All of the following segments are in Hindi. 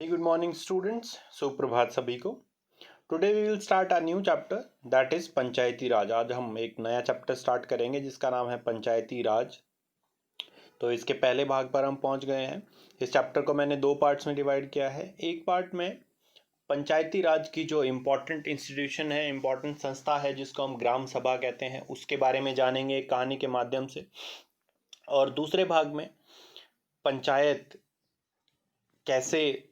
Good morning students. सुप्रभात सभी को. Today we will start a new chapter that is पंचायती राज. आज हम एक नया चैप्टर स्टार्ट करेंगे जिसका नाम है पंचायती राज. तो इसके पहले भाग पर हम पहुंच गए हैं. इस चैप्टर को मैंने दो पार्ट्स में डिवाइड किया है. एक पार्ट में पंचायती राज की जो इम्पोर्टेंट इंस्टीट्यूशन है, इम्पोर्टेंट संस्था है जिसको हम ग्राम सभा कहते हैं, उसके बारे में जानेंगे एक कहानी के माध्यम से. और दूसरे भाग में पंचायत कैसे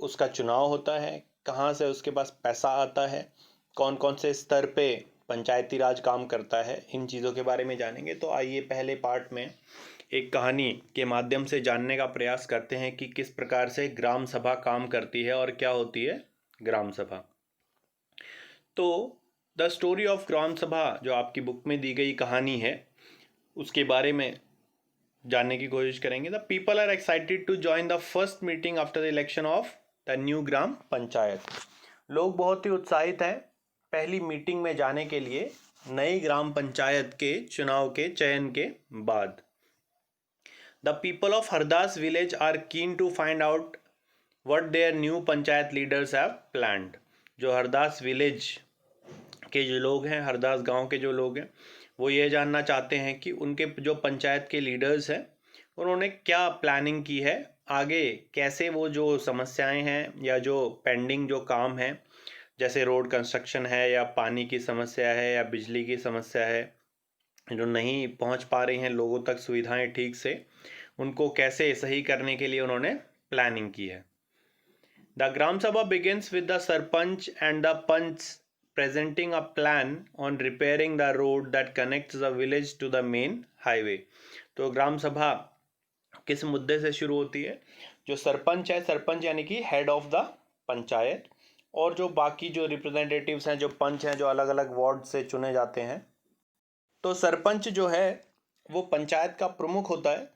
उसका चुनाव होता है, कहाँ से उसके पास पैसा आता है, कौन कौन से स्तर पे पंचायती राज काम करता है, इन चीज़ों के बारे में जानेंगे. तो आइए पहले पार्ट में एक कहानी के माध्यम से जानने का प्रयास करते हैं कि किस प्रकार से ग्राम सभा काम करती है और क्या होती है ग्राम सभा. तो द स्टोरी ऑफ ग्राम सभा जो आपकी बुक में दी गई कहानी है उसके बारे में जानने की कोशिश करेंगे. The people are excited to join the first meeting after the election of the new gram panchayat. लोग बहुत ही उत्साहित हैं पहली मीटिंग में जाने के लिए नई ग्राम पंचायत के चुनाव के चयन के बाद. The people of Hardas village are keen to find out what their new panchayat leaders have planned. जो हरदास विलेज के जो लोग हैं, हरदास गांव के जो लोग हैं, वो ये जानना चाहते हैं कि उनके जो पंचायत के लीडर्स हैं उन्होंने क्या प्लानिंग की है, आगे कैसे वो जो समस्याएं हैं या जो पेंडिंग जो काम है, जैसे रोड कंस्ट्रक्शन है या पानी की समस्या है या बिजली की समस्या है, जो नहीं पहुंच पा रही हैं लोगों तक सुविधाएं ठीक से, उनको कैसे सही करने के लिए उन्होंने प्लानिंग की है. The gram sabha begins with the sarpanch and the panch presenting a plan on repairing the road that connects the village to the main highway. तो ग्राम सभा किस मुद्दे से शुरू होती है? जो सरपंच है, सरपंच यानी कि हेड ऑफ द पंचायत, और जो बाकी जो रिप्रेजेंटेटिव्स हैं, जो पंच हैं, जो अलग अलग वार्ड से चुने जाते हैं. तो सरपंच जो है वो पंचायत का प्रमुख होता है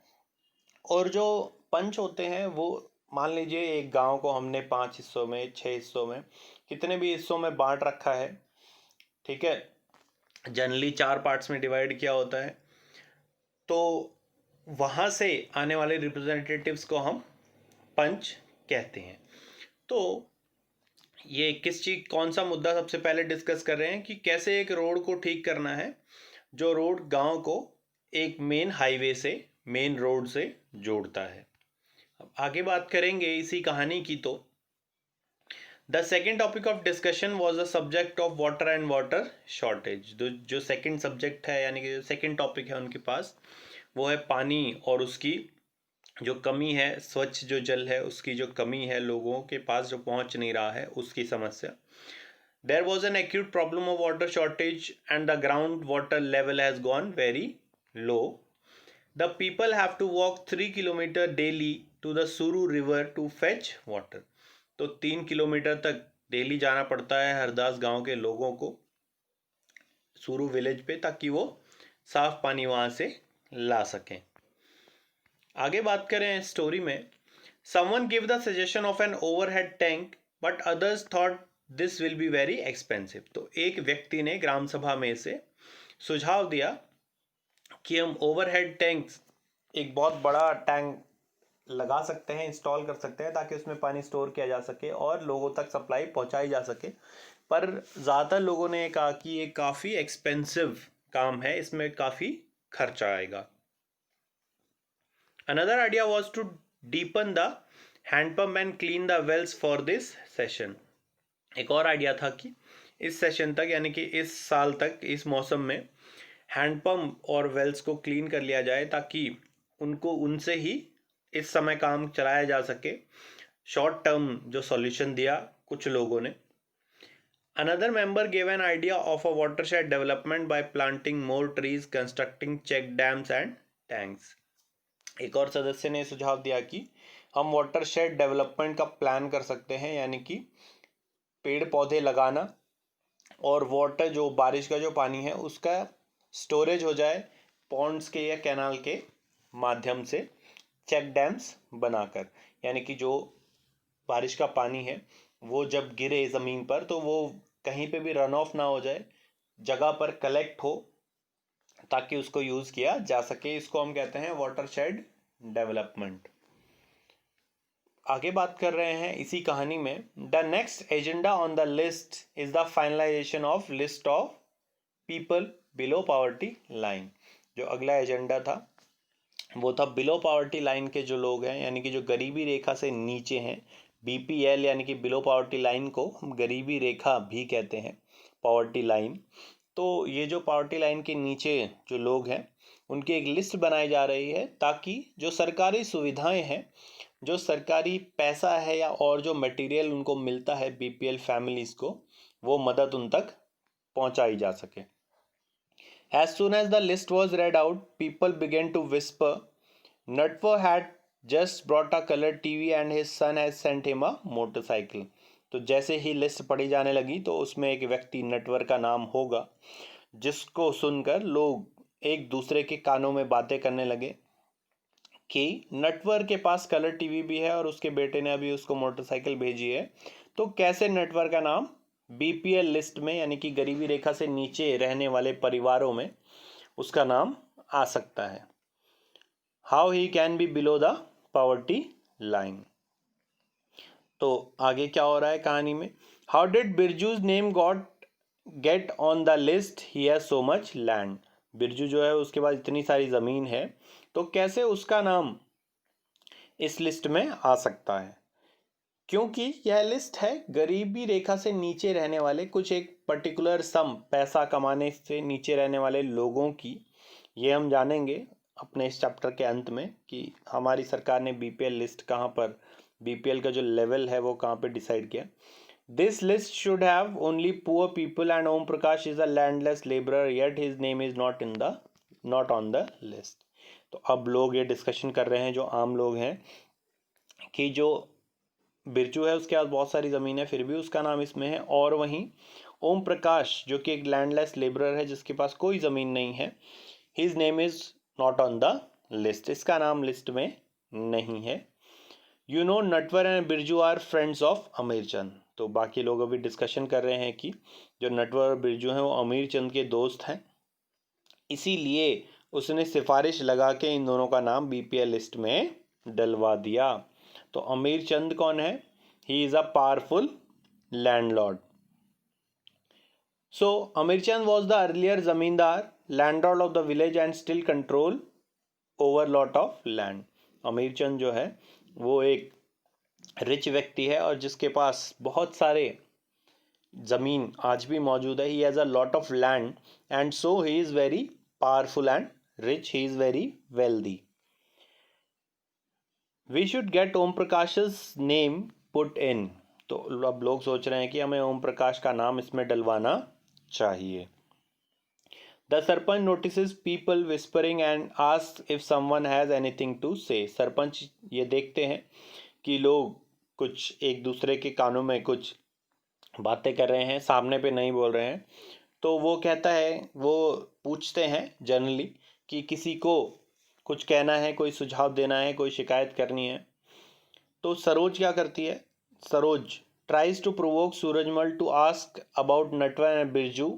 और जो पंच होते हैं वो, मान लीजिए एक गांव को हमने 5 हिस्सों में, 6 हिस्सों में, कितने भी हिस्सों में बांट रखा है, ठीक है, जनरली 4 पार्ट्स में डिवाइड किया होता है. तो वहाँ से आने वाले रिप्रेजेंटेटिव्स को हम पंच कहते हैं. तो ये किस चीज़, कौन सा मुद्दा सबसे पहले डिस्कस कर रहे हैं कि कैसे एक रोड को ठीक करना है जो रोड गांव को एक मेन हाईवे से, मेन रोड से जोड़ता है. अब आगे बात करेंगे इसी कहानी की. तो the second topic of discussion was the subject of water and water shortage. जो सेकेंड सब्जेक्ट है यानी कि जो सेकेंड टॉपिक है उनके पास, वो है पानी और उसकी जो कमी है, स्वच्छ जो जल है उसकी जो कमी है, लोगों के पास जो पहुंच नहीं रहा है उसकी समस्या. There was an acute problem of water shortage and the ground water level has gone very low. The people have to walk 3 kilometre daily to the Suru river to fetch water. तो 3 किलोमीटर तक डेली जाना पड़ता है हरदास गांव के लोगों को सुरू विलेज पे, ताकि वो साफ पानी वहां से ला सकें. आगे बात करें स्टोरी में. Someone give the suggestion of an overhead tank but others thought this will be very expensive. तो एक व्यक्ति ने ग्राम सभा में से सुझाव दिया कि हम ओवरहेड टैंक्स, एक बहुत बड़ा टैंक लगा सकते हैं, इंस्टॉल कर सकते हैं, ताकि उसमें पानी स्टोर किया जा सके और लोगों तक सप्लाई पहुंचाई जा सके. पर ज़्यादातर लोगों ने कहा कि ये काफ़ी एक्सपेंसिव काम है, इसमें काफ़ी खर्चा आएगा. Another idea was to deepen the handpump and clean the wells for this session. एक और आइडिया था कि इस सेशन तक, यानी कि इस साल तक, इस मौसम में हैंडपम्प और वेल्स को क्लीन कर लिया जाए ताकि उनको, उनसे ही इस समय काम चलाया जा सके. शॉर्ट टर्म जो सॉल्यूशन दिया कुछ लोगों ने. Another member gave an idea of a watershed development by planting more trees, constructing check dams and tanks. एक और सदस्य ने सुझाव दिया कि हम वाटरशेड डेवलपमेंट का प्लान कर सकते हैं, यानी कि पेड़ पौधे लगाना और वाटर, जो बारिश का जो पानी है उसका स्टोरेज हो जाए पॉन्ड्स के या कैनाल के माध्यम से, चेक डैम्स बनाकर. यानी कि जो बारिश का पानी है वो जब गिरे ज़मीन पर तो वो कहीं पे भी रन ऑफ ना हो जाए, जगह पर कलेक्ट हो ताकि उसको यूज़ किया जा सके. इसको हम कहते हैं वाटरशेड डेवलपमेंट. आगे बात कर रहे हैं इसी कहानी में। The next agenda on the list is the finalisation of list of people below poverty line. जो अगला एजेंडा था वो था बिलो पॉवर्टी लाइन के जो लोग हैं, यानी कि जो गरीबी रेखा से नीचे हैं। बीपीएल यानी कि बिलो पॉवर्टी लाइन को हम गरीबी रेखा भी कहते हैं, पॉवर्टी लाइन। तो ये जो पॉवर्टी लाइन के नीचे जो लोग हैं उनकी एक लिस्ट बनाई जा रही है, ताकि जो सरकारी सुविधाएं हैं, जो सरकारी पैसा है या और जो मटेरियल उनको मिलता है बीपीएल फैमिलीज को, वो मदद उन तक पहुंचाई जा सके। As soon as the list was read out, people began to whisper, Natver had just brought a colored TV and his son has sent him a motorcycle. तो जैसे ही लिस्ट पढ़ी जाने लगी तो उसमें एक व्यक्ति नटवर का नाम होगा, जिसको सुनकर लोग एक दूसरे के कानों में बातें करने लगे कि नटवर के पास कलर टीवी भी है और उसके बेटे ने अभी उसको मोटरसाइकिल भेजी है। तो कैसे नटवर का नाम बीपीएल लिस्ट में, यानी कि गरीबी रेखा से नीचे रहने वाले परिवारों में, उसका नाम आ सकता है। How he can be below the poverty line. तो आगे क्या हो रहा है कहानी में। How did Birju's name got get on the list, he has so much land. Birju जो है उसके पास इतनी सारी ज़मीन है, तो कैसे उसका नाम इस लिस्ट में आ सकता है। क्योंकि यह लिस्ट है गरीबी रेखा से नीचे रहने वाले, कुछ एक पर्टिकुलर सम पैसा कमाने से नीचे रहने वाले लोगों की। ये हम जानेंगे अपने इस चैप्टर के अंत में कि हमारी सरकार ने बीपीएल लिस्ट कहाँ पर, बीपीएल का जो लेवल है वो कहाँ पे डिसाइड किया। This list should have only poor people and Om Prakash is a landless labourer, yet his name is not on the list. तो अब लोग ये डिस्कशन कर रहे हैं, जो आम लोग हैं, कि जो बिरजू है उसके पास बहुत सारी ज़मीन है फिर भी उसका नाम इसमें है, और वहीं ओम प्रकाश जो कि एक लैंडलेस लेबरर है जिसके पास कोई ज़मीन नहीं है, his name is not on the list, इसका नाम लिस्ट में नहीं है। You know Natwar and Birju are friends of Amir Chand. तो बाकी लोग अभी डिस्कशन कर रहे हैं कि जो नटवर और बिरजू हैं वो अमीर चंद के दोस्त हैं, इसीलिए उसने सिफारिश लगा के इन दोनों का नाम बीपीएल लिस्ट में डलवा दिया। तो अमीर चंद कौन है? He is a powerful landlord. So Amir Chand was the earlier zamindar, landlord of the village and still control over lot of land. Amir Chand जो है वो एक रिच व्यक्ति है और जिसके पास बहुत सारे जमीन आज भी मौजूद है। He has a lot of land and so he is very powerful and rich, he is very wealthy. We should get Om Prakash's name put in. तो अब लोग सोच रहे हैं कि हमें ओम प्रकाश का नाम इसमें डलवाना चाहिए। The sarpanch notices people whispering and ask if someone has anything to say. Sarpanch ये देखते हैं कि लोग कुछ एक दूसरे के कानों में कुछ बातें कर रहे हैं, सामने पे नहीं बोल रहे हैं, तो वो कहता है, वो पूछते हैं जनरली कि किसी को कुछ कहना है, कोई सुझाव देना है, कोई शिकायत करनी है। तो सरोज क्या करती है? Saroj tries to provoke Surajmal to ask about Natwar and Birju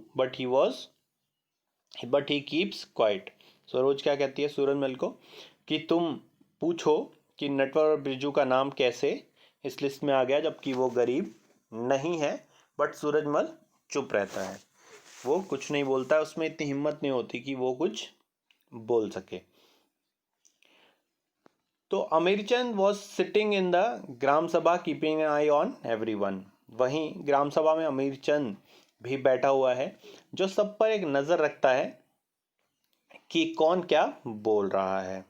but he keeps quiet. Saroj क्या कहती है सूरजमल को कि तुम पूछो कि नटवर और बिरजू का नाम कैसे इस लिस्ट में आ गया, जबकि वो गरीब नहीं है। बट सूरजमल चुप रहता है, वो कुछ नहीं बोलता है, उसमें इतनी हिम्मत नहीं होती कि वो कुछ बोल सके। तो Amirchand was sitting in the gram sabha keeping an eye on everyone. वहीं ग्राम सभा में अमीरचंद भी बैठा हुआ है जो सब पर एक नज़र रखता है कि कौन क्या बोल रहा है।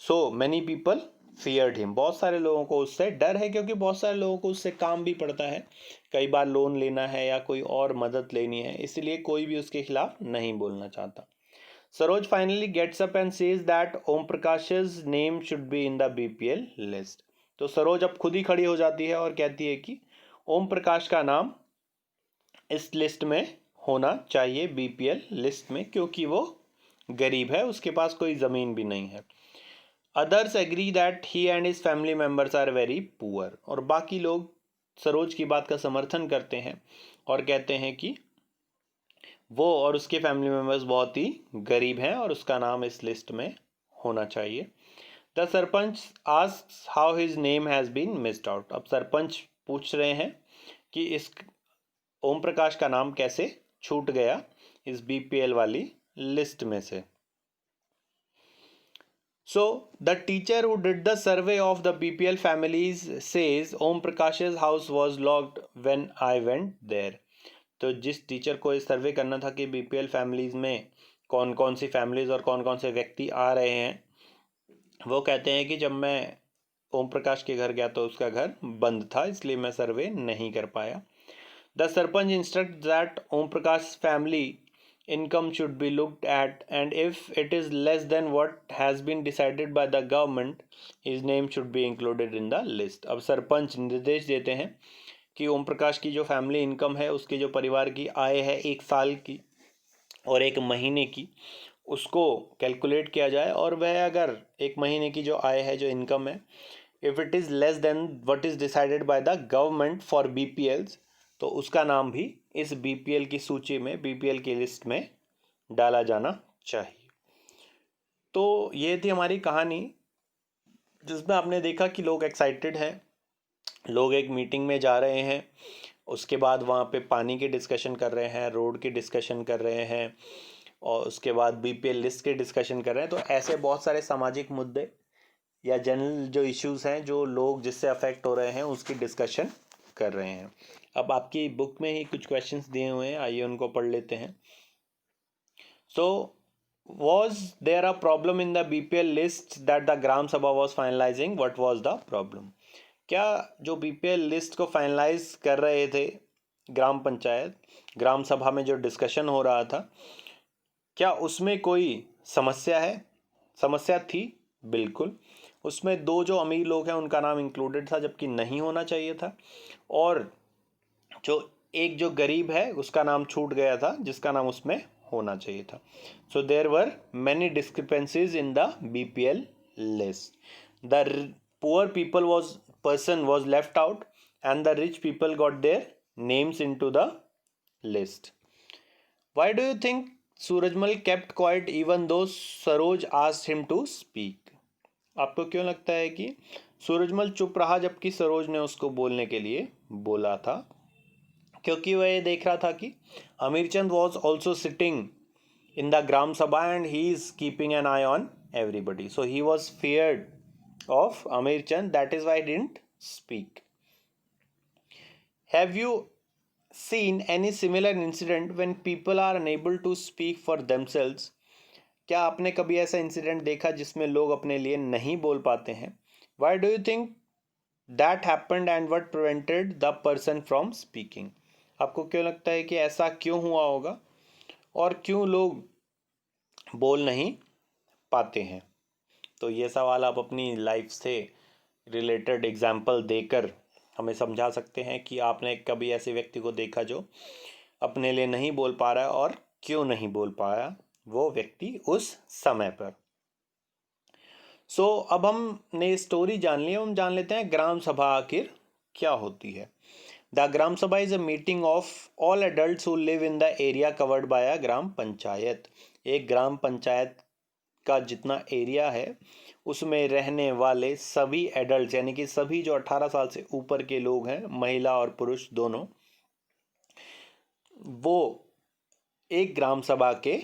So many people feared him. बहुत सारे लोगों को उससे डर है, क्योंकि बहुत सारे लोगों को उससे काम भी पड़ता है, कई बार लोन लेना है या कोई और मदद लेनी है, इसलिए कोई भी उसके खिलाफ नहीं बोलना चाहता। Saroj finally gets up and says that Om Prakash's name should be in the BPL list. तो सरोज अब खुद ही खड़ी हो जाती है और कहती है कि ओम प्रकाश का नाम इस लिस्ट में होना चाहिए, बीपीएल लिस्ट में, क्योंकि वो गरीब है, उसके पास कोई ज़मीन भी नहीं है। Others agree that he and his family members are very poor. और बाकी लोग सरोज की बात का समर्थन करते हैं और कहते हैं कि वो और उसके फैमिली मेम्बर्स बहुत ही गरीब हैं और उसका नाम इस लिस्ट में होना चाहिए। The sarpanch asks how his name has been missed out. अब सरपंच पूछ रहे हैं कि इस ओम प्रकाश का नाम कैसे छूट गया इस बीपीएल वाली लिस्ट में से। So the teacher who did the survey of the BPL families says Om Prakash's house was locked when I went there। तो जिस टीचर को इस सर्वे करना था कि बीपीएल फैमिलीज में कौन कौन सी फैमिलीज और कौन कौन से व्यक्ति आ रहे हैं, वो कहते हैं कि जब मैं ओम प्रकाश के घर गया तो उसका घर बंद था, इसलिए मैं सर्वे नहीं कर पाया। The sarpanch instruct that Om Prakash family income should be looked at, and if it is less than what has been decided by the government, his name should be included in the list। अब सरपंच निर्देश देते हैं कि ओम प्रकाश की जो फैमिली इनकम है, उसके जो परिवार की आय है 1 साल की और 1 महीने की, उसको कैलकुलेट किया जाए, और वह अगर 1 महीने की जो आय है, जो इनकम है, if it is less than what is decided by the government for BPLs, तो उसका नाम भी इस बीपीएल की सूची में, बीपीएल की लिस्ट में डाला जाना चाहिए। तो ये थी हमारी कहानी, जिसमें आपने देखा कि लोग एक्साइटेड हैं, लोग एक मीटिंग में जा रहे हैं, उसके बाद वहाँ पे पानी की डिस्कशन कर रहे हैं, रोड की डिस्कशन कर रहे हैं, और उसके बाद बीपीएल लिस्ट के डिस्कशन कर रहे हैं। तो ऐसे बहुत सारे सामाजिक मुद्दे या जनरल जो इश्यूज़ हैं, जो लोग जिससे अफेक्ट हो रहे हैं, उसकी डिस्कशन कर रहे हैं। अब आपकी बुक में ही कुछ क्वेश्चंस दिए हुए हैं, आइए उनको पढ़ लेते हैं। So was there a problem in the BPL list that the gram sabha was finalising, what was the problem. क्या जो बीपीएल लिस्ट को फाइनलाइज कर रहे थे ग्राम पंचायत, ग्राम सभा में जो डिस्कशन हो रहा था, क्या उसमें कोई समस्या है? समस्या थी, बिल्कुल। उसमें 2 जो अमीर लोग हैं उनका नाम इंक्लूडेड था, जबकि नहीं होना चाहिए था, और एक जो गरीब है उसका नाम छूट गया था, जिसका नाम उसमें होना चाहिए था। So there were many discrepancies in the BPL list. The poor people person was left out and the rich people got their names into the list. Why do you think Surajmal kept quiet even though Saroj asked him to speak. आपको क्यों लगता है कि सूरजमल चुप रहा जबकि सरोज ने उसको बोलने के लिए बोला था? क्योंकि वह ये देख रहा था कि Amirchand was also sitting in the gram sabha and he is keeping an eye on everybody, so he was feared of Amirchand, that is why didn't speak. Have you seen any similar incident when people are unable to speak for themselves? क्या आपने कभी ऐसा इंसिडेंट देखा जिसमें लोग अपने लिए नहीं बोल पाते हैं? Why do you think that happened and what prevented the person from speaking? आपको क्यों लगता है कि ऐसा क्यों हुआ होगा और क्यों लोग बोल नहीं पाते हैं? तो ये सवाल आप अपनी लाइफ से रिलेटेड एग्जाम्पल देकर हमें समझा सकते हैं कि आपने कभी ऐसे व्यक्ति को देखा जो अपने लिए नहीं बोल पा रहा है और क्यों नहीं बोल पाया वो व्यक्ति उस समय पर। सो अब हमने स्टोरी जान ली, हम जान लेते हैं ग्राम सभा आखिर क्या होती है। The gram sabha is a meeting of all adults who live in the area covered by a gram panchayat. एक ग्राम पंचायत का जितना एरिया है उसमें रहने वाले सभी एडल्ट, यानी कि सभी जो 18 साल से ऊपर के लोग हैं, महिला और पुरुष दोनों, वो एक ग्राम सभा के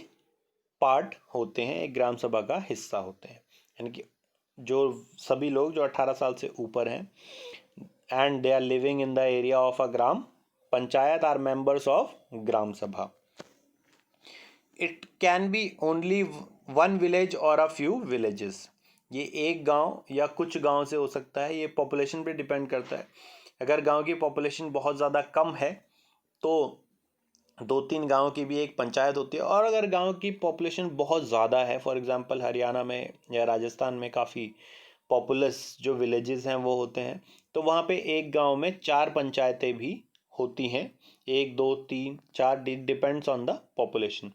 पार्ट होते हैं, एक ग्राम सभा का हिस्सा होते हैं। यानी कि जो सभी लोग जो 18 साल से ऊपर हैं and they are living in the area of a gram panchayat are members of gram sabha. It can be only one village or a few villages. ये एक गांव या कुछ गांव से हो सकता है, ये पॉपुलेशन पे डिपेंड करता है। अगर गांव की पॉपुलेशन बहुत ज़्यादा कम है तो 2-3 गांव की भी एक पंचायत होती है, और अगर गांव की पॉपुलेशन बहुत ज़्यादा है, फॉर एग्जांपल हरियाणा में या राजस्थान में काफ़ी पॉपुलस जो विलेजेस हैं वो होते हैं, तो वहाँ पे एक गांव में 4 पंचायतें भी होती हैं, 1, 2, 3, 4, depends on the population.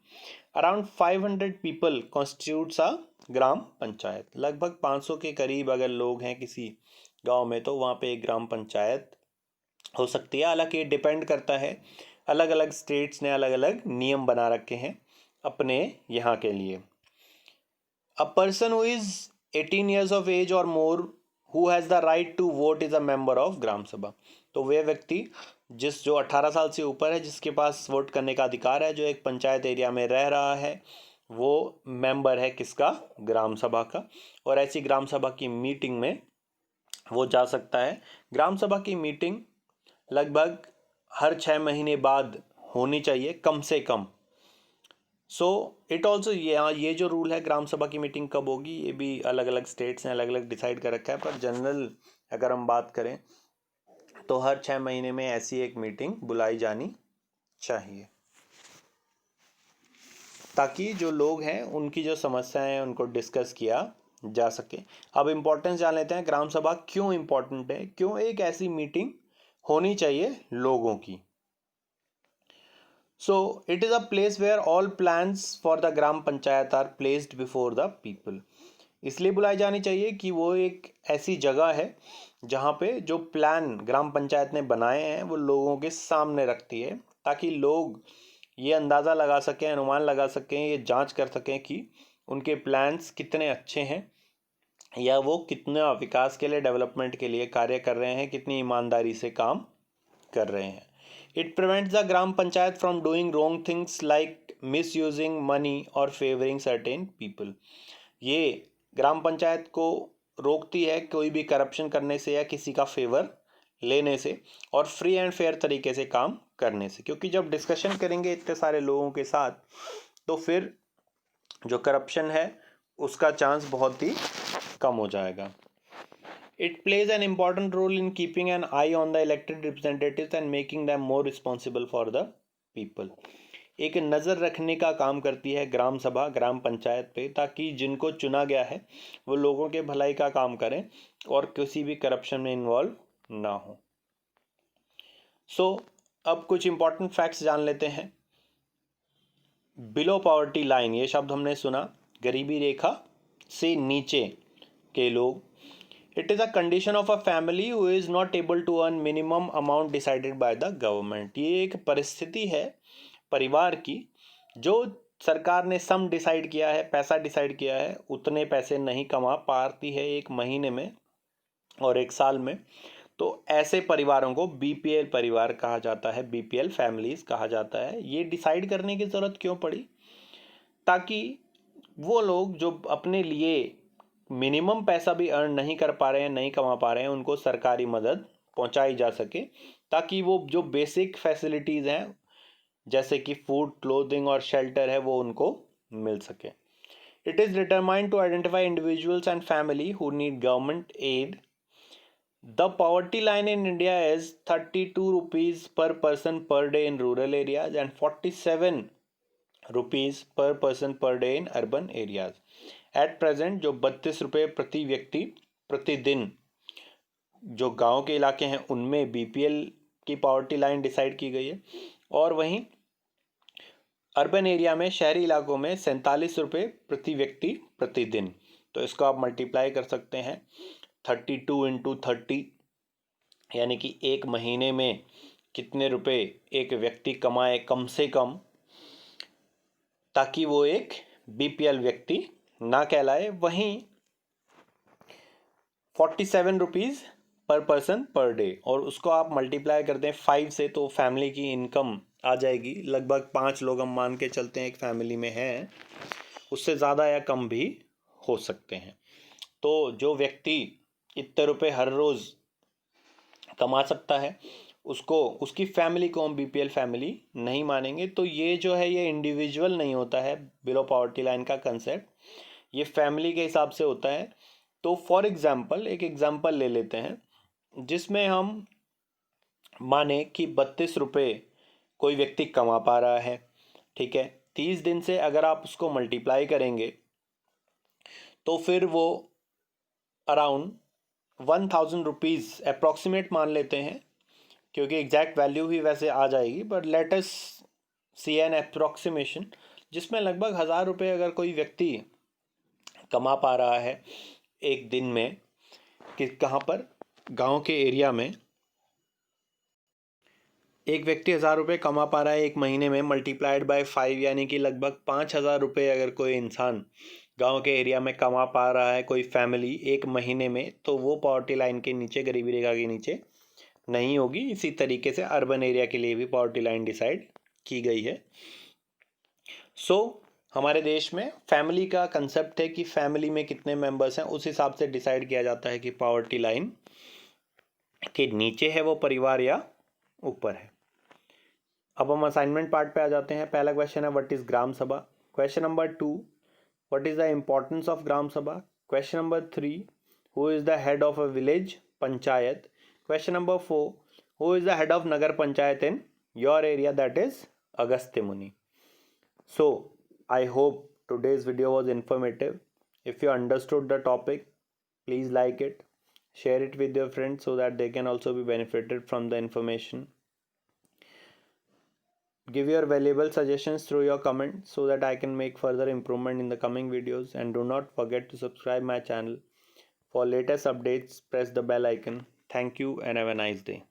Around 500 people constitutes a gram panchayat. लगभग 500 के करीब अगर लोग हैं किसी गांव में तो वहाँ पे एक ग्राम पंचायत हो सकती है। हालांकि ये डिपेंड करता है, अलग अलग स्टेट्स ने अलग अलग नियम बना रखे हैं अपने यहाँ के लिए। A person who is 18 years of age or more who has the right to vote is a member of ग्राम सभा। तो वे व्यक्ति जो 18 साल से ऊपर है, जिसके पास वोट करने का अधिकार है, जो एक पंचायत एरिया में रह रहा है, वो मेंबर है किसका? ग्राम सभा का। और ऐसी ग्राम सभा की मीटिंग में वो जा सकता है। ग्राम सभा की मीटिंग लगभग हर 6 महीने बाद होनी चाहिए कम से कम। सो इट ऑल्सो, ये जो रूल है ग्राम सभा की मीटिंग कब होगी, ये भी अलग अलग स्टेट्स ने अलग अलग डिसाइड कर रखा है, पर जनरल अगर हम बात करें तो हर 6 महीने में ऐसी एक मीटिंग बुलाई जानी चाहिए, ताकि जो लोग हैं उनकी जो समस्याएं हैं उनको डिस्कस किया जा सके। अब इम्पोर्टेंस जान लेते हैं, ग्राम सभा क्यों इम्पोर्टेंट है, क्यों एक ऐसी मीटिंग होनी चाहिए लोगों की। So it is a place where all plans for the gram panchayat are placed before the people। इसलिए बुलाई जानी चाहिए कि वो एक ऐसी जगह है जहाँ पे जो प्लान ग्राम पंचायत ने बनाए हैं वो लोगों के सामने रखती है, ताकि लोग ये अंदाज़ा लगा सकें, अनुमान लगा सकें, ये जांच कर सकें कि उनके प्लान्स कितने अच्छे हैं या वो कितना विकास के लिए, डेवलपमेंट के लिए कार्य कर रहे हैं, कितनी ईमानदारी से काम कर रहे हैं। It prevents the gram panchayat from doing wrong things like misusing money or favoring certain people। ये ग्राम पंचायत को रोकती है कोई भी करप्शन करने से या किसी का फेवर लेने से, और फ्री एंड फेयर तरीके से काम करने से, क्योंकि जब डिस्कशन करेंगे इतने सारे लोगों के साथ तो फिर जो करप्शन है उसका चांस बहुत ही कम हो जाएगा। It plays an important role in keeping an eye on the elected representatives and making them more responsible for the people। एक नज़र रखने का काम करती है ग्राम सभा, ग्राम पंचायत पे, ताकि जिनको चुना गया है वो लोगों के भलाई का काम करें और किसी भी करप्शन में इन्वॉल्व ना हो। अब कुछ इंपॉर्टेंट फैक्ट्स जान लेते हैं। बिलो पॉवर्टी लाइन, ये शब्द हमने सुना, गरीबी रेखा से नीचे के लोग। It is a condition of a family who is not able to earn minimum amount decided by the government। ये एक परिस्थिति है परिवार की जो सरकार ने सम डिसाइड किया है, पैसा डिसाइड किया है, उतने पैसे नहीं कमा पाती है एक महीने में और एक साल में। तो ऐसे परिवारों को बीपीएल परिवार कहा जाता है, बीपीएल फैमिलीज कहा जाता है। ये डिसाइड करने की ज़रूरत क्यों पड़ी? ताकि वो लोग जो अपने लिए मिनिमम पैसा भी अर्न नहीं कर पा रहे हैं, नहीं कमा पा रहे हैं, उनको सरकारी मदद पहुंचाई जा सके, ताकि वो जो बेसिक फैसिलिटीज़ हैं जैसे कि फूड, क्लोथिंग और शेल्टर है वो उनको मिल सके। It is determined to identify individuals and family who need government aid. The poverty line in India is 32 rupees per person per day in rural areas and 47 rupees per person per day in urban areas. At present जो 32 रुपये प्रति व्यक्ति प्रतिदिन जो गांव के इलाके हैं उनमें बीपीएल की पॉवर्टी लाइन डिसाइड की गई है, और वहीं अर्बन एरिया में, शहरी इलाकों में 47 रुपये प्रति व्यक्ति प्रतिदिन। तो इसको आप मल्टीप्लाई कर सकते हैं 32 इंटू 30, यानी कि एक महीने में कितने रुपए एक व्यक्ति कमाए कम से कम, ताकि वो एक बीपीएल व्यक्ति ना कहलाए। वहीं 47 rupees per person per day, और उसको आप मल्टीप्लाई करते हैं 5 से, तो फैमिली की इनकम आ जाएगी लगभग 5 लोग हम मान के चलते हैं एक फैमिली में हैं, उससे ज़्यादा या कम भी हो सकते हैं। तो जो व्यक्ति इतने रुपए हर रोज़ कमा सकता है उसको, उसकी फैमिली को हम बीपीएल फैमिली नहीं मानेंगे। तो ये जो है ये इंडिविजुअल नहीं होता है बिलो पॉवर्टी लाइन का कंसेप्ट, ये फैमिली के हिसाब से होता है। तो फॉर एग्जांपल एक एग्जांपल ले लेते हैं जिसमें हम माने कि 32 रुपये कोई व्यक्ति कमा पा रहा है, ठीक है। 30 दिन से अगर आप उसको मल्टीप्लाई करेंगे तो फिर वो अराउंड 1000 रुपीज़ अप्रॉक्सीमेट मान लेते हैं, क्योंकि एग्जैक्ट वैल्यू ही वैसे आ जाएगी, but let us see an approximation, जिसमें लगभग 1000 रुपये अगर कोई व्यक्ति कमा पा रहा है एक दिन में, कि कहाँ पर, गांव के एरिया में एक व्यक्ति 1000 रुपये कमा पा रहा है एक महीने में, मल्टीप्लाइड बाय 5, यानी कि लगभग 5000 रुपये अगर कोई इंसान गांव के एरिया में कमा पा रहा है कोई फैमिली एक महीने में, तो वो पॉवर्टी लाइन के नीचे, गरीबी रेखा के नीचे नहीं होगी। इसी तरीके से अर्बन एरिया के लिए भी पॉवर्टी लाइन डिसाइड की गई है। हमारे देश में फैमिली का कंसेप्ट है कि फैमिली में कितने मेंबर्स हैं, उस हिसाब से डिसाइड किया जाता है कि पॉवर्टी लाइन के नीचे है वो परिवार या ऊपर है। अब हम असाइनमेंट पार्ट पे आ जाते हैं। पहला क्वेश्चन है what is gram sabha. Question number 2, what is the importance of gram sabha. Question number 3, who is the head of a village panchayat. Question number 4, who is the head of nagar panchayat in your area, that is Agastya Muni. So I hope today's video was informative. If you understood the topic, please like it, share it with your friends so that they can also be benefited from the information. Give your valuable suggestions through your comments so that I can make further improvement in the coming videos, and do not forget to subscribe my channel. For latest updates, press the bell icon. Thank you and have a nice day.